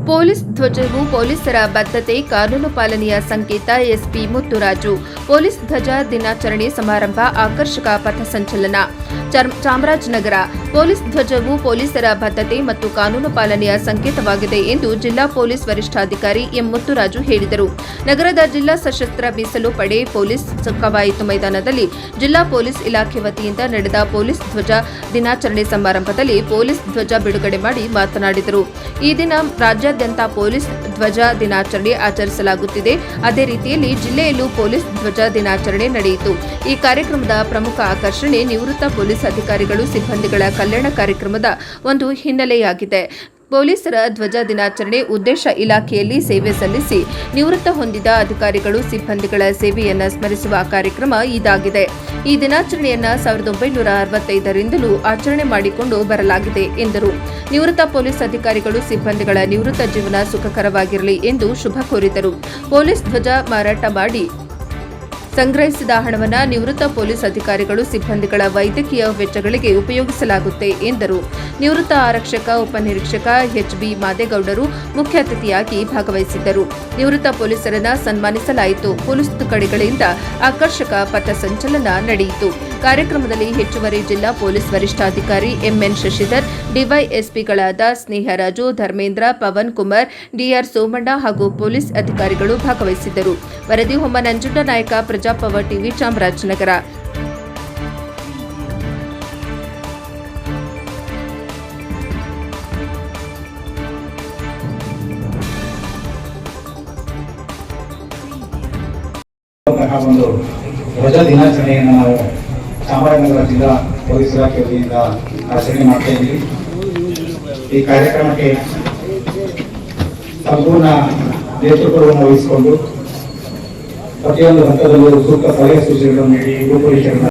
Police ಧ್ವಜವು ಪೊಲೀಸರ ಬದ್ಧತೆ, ಕಾನೂನು ಪಾಲನೆಯ ಸಂಕೇತ. ಎಸ್ಪಿ ಮುತ್ತುರಾಜು. ಪೊಲೀಸ್ ಧ್ವಜ ದಿನಾಚರಣೆ ಸಮಾರಂಭ, ಆಕರ್ಷಕ ಪಥಸಂಚಲನ. ಚಾಮರಾಜನಗರ. ಪೊಲೀಸ್ ಧ್ವಜವು ಪೊಲೀಸರ ಬದ್ಧತೆ ಮತ್ತು ಕಾನೂನು ಪಾಲನೆಯ ಸಂಕೇತವಾಗಿದೆ ಎಂದು ಜಿಲ್ಲಾ ಪೊಲೀಸ್ ವರಿಷ್ಠಾಧಿಕಾರಿ ಎಂ ಮುತ್ತುರಾಜು ಹೇಳಿದರು. ನಗರದ ಜಿಲ್ಲಾ ಸಶಸ್ತ್ರ ಮೀಸಲು ಪಡೆ ಪೊಲೀಸ್ ಕವಾಯತು ಮೈದಾನದಲ್ಲಿ ಜಿಲ್ಲಾ ಪೊಲೀಸ್ ಇಲಾಖೆ ವತಿಯಿಂದ ನಡೆದ ಪೊಲೀಸ್ ಧ್ವಜ ದಿನಾಚರಣೆ ಸಮಾರಂಭದಲ್ಲಿ ಪೊಲೀಸ್ ಧ್ವಜ ಬಿಡುಗಡೆ ಮಾಡಿ ಮಾತನಾಡಿದರು. ಈ ದಿನ ರಾಜ್ಯಾದ್ಯಂತ ಪೊಲೀಸ್ ಧ್ವಜ ದಿನಾಚರಣೆ ಆಚರಿಸಲಾಗುತ್ತಿದೆ. ಅದೇ ರೀತಿಯಲ್ಲಿ ಜಿಲ್ಲೆಯಲ್ಲೂ ಪೊಲೀಸ್ ಧ್ವಜ ದಿನಾಚರಣೆ ನಡೆಯಿತು. ಈ ಕಾರ್ಯಕ್ರಮದ ಪ್ರಮುಖ ಆಕರ್ಷಣೆ ನಿವೃತ್ತ ಪೊಲೀಸ್ ಅಧಿಕಾರಿಗಳು, ಸಿಬ್ಬಂದಿಗಳ ಕಲ್ಯಾಣ ಕಾರ್ಯಕ್ರಮದ ಒಂದು ಹಿನ್ನೆಲೆಯಾಗಿದೆ. ಪೊಲೀಸರ ಧ್ವಜ ದಿನಾಚರಣೆ ಉದ್ದೇಶ ಇಲಾಖೆಯಲ್ಲಿ ಸೇವೆ ಸಲ್ಲಿಸಿ ನಿವೃತ್ತ ಹೊಂದಿದ ಅಧಿಕಾರಿಗಳು, ಸಿಬ್ಬಂದಿಗಳ ಸೇವೆಯನ್ನು ಸ್ಮರಿಸುವ ಕಾರ್ಯಕ್ರಮ ಇದಾಗಿದೆ. ಈ ದಿನಾಚರಣೆಯನ್ನು 1965ರಿಂದಲೂ ಆಚರಣೆ ಮಾಡಿಕೊಂಡು ಬರಲಾಗಿದೆ ಎಂದರು. ನಿವೃತ್ತ ಪೊಲೀಸ್ ಅಧಿಕಾರಿಗಳು, ಸಿಬ್ಬಂದಿಗಳ ನಿವೃತ್ತ ಜೀವನ ಸುಖಕರವಾಗಿರಲಿ ಎಂದು ಶುಭ ಕೋರಿದರು. ಪೊಲೀಸ್ ಧ್ವಜ ಮಾರಾಟ ಮಾಡಿ ಸಂಗ್ರಹಿಸಿದ ಹಣವನ್ನು ನಿವೃತ್ತ ಪೊಲೀಸ್ ಅಧಿಕಾರಿಗಳು, ಸಿಬ್ಬಂದಿಗಳ ವೈದ್ಯಕೀಯ ವೆಚ್ಚಗಳಿಗೆ ಉಪಯೋಗಿಸಲಾಗುತ್ತೆ ಎಂದರು. ನಿವೃತ್ತ ಆರಕ್ಷಕ ಉಪನಿರೀಕ್ಷಕ ಎಚ್.ಬಿ. ಮಾದೇಗೌಡರು ಮುಖ್ಯ ಅತಿಥಿಯಾಗಿ ಭಾಗವಹಿಸಿದ್ದರು. ನಿವೃತ್ತ ಪೊಲೀಸರನ್ನು ಸನ್ಮಾನಿಸಲಾಯಿತು. ಪೊಲೀಸ್ ತುಕಡಿಗಳಿಂದ ಆಕರ್ಷಕ ಪಥಸಂಚಲನ ನಡೆಯಿತು. ಕಾರ್ಯಕ್ರಮದಲ್ಲಿ ಹೆಚ್ಚುವರಿ ಜಿಲ್ಲಾ ಪೊಲೀಸ್ ವರಿಷ್ಠಾಧಿಕಾರಿ ಎಂಎನ್ ಶಶಿಧರ್, ಡಿವೈಎಸ್ಪಿಗಳಾದ ಸ್ನೇಹರಾಜು, ಧರ್ಮೇಂದ್ರ, ಪವನ್ ಕುಮಾರ್, ಡಿಆರ್ ಸೋಮಣ್ಣ ಹಾಗೂ ಪೊಲೀಸ್ ಅಧಿಕಾರಿಗಳು ಭಾಗವಹಿಸಿದ್ದರು. ವರದಿ ಹೊಮ್ಮ ನಂಜುಂಡನಾಯಕ, ಪ್ರಜಾಪವರ್ ಟಿವಿ, ಚಾಮರಾಜನಗರ. ಒಂದು ಧ್ವಜ ದಿನಾಚರಣೆಯನ್ನು ನಾವು ಚಾಮರಾಜನಗರ ಜಿಲ್ಲಾ ಪೊಲೀಸ್ ಇಲಾಖೆ ವತಿಯಿಂದ ಆಚರಣೆ ಮಾಡ್ತಾ ಇದ್ದೀವಿ. ಈ ಕಾರ್ಯಕ್ರಮಕ್ಕೆ ಸಂಪೂರ್ಣ ನೇತೃತ್ವವನ್ನು ವಹಿಸಿಕೊಂಡು ಪ್ರತಿಯೊಂದು ಹಂತದಲ್ಲೂ ಸೂಕ್ತ ಸಲಹೆ ಸೂಚನೆಗಳನ್ನು ನೀಡಿ ರೂಪುರೇಷೆಗಳನ್ನು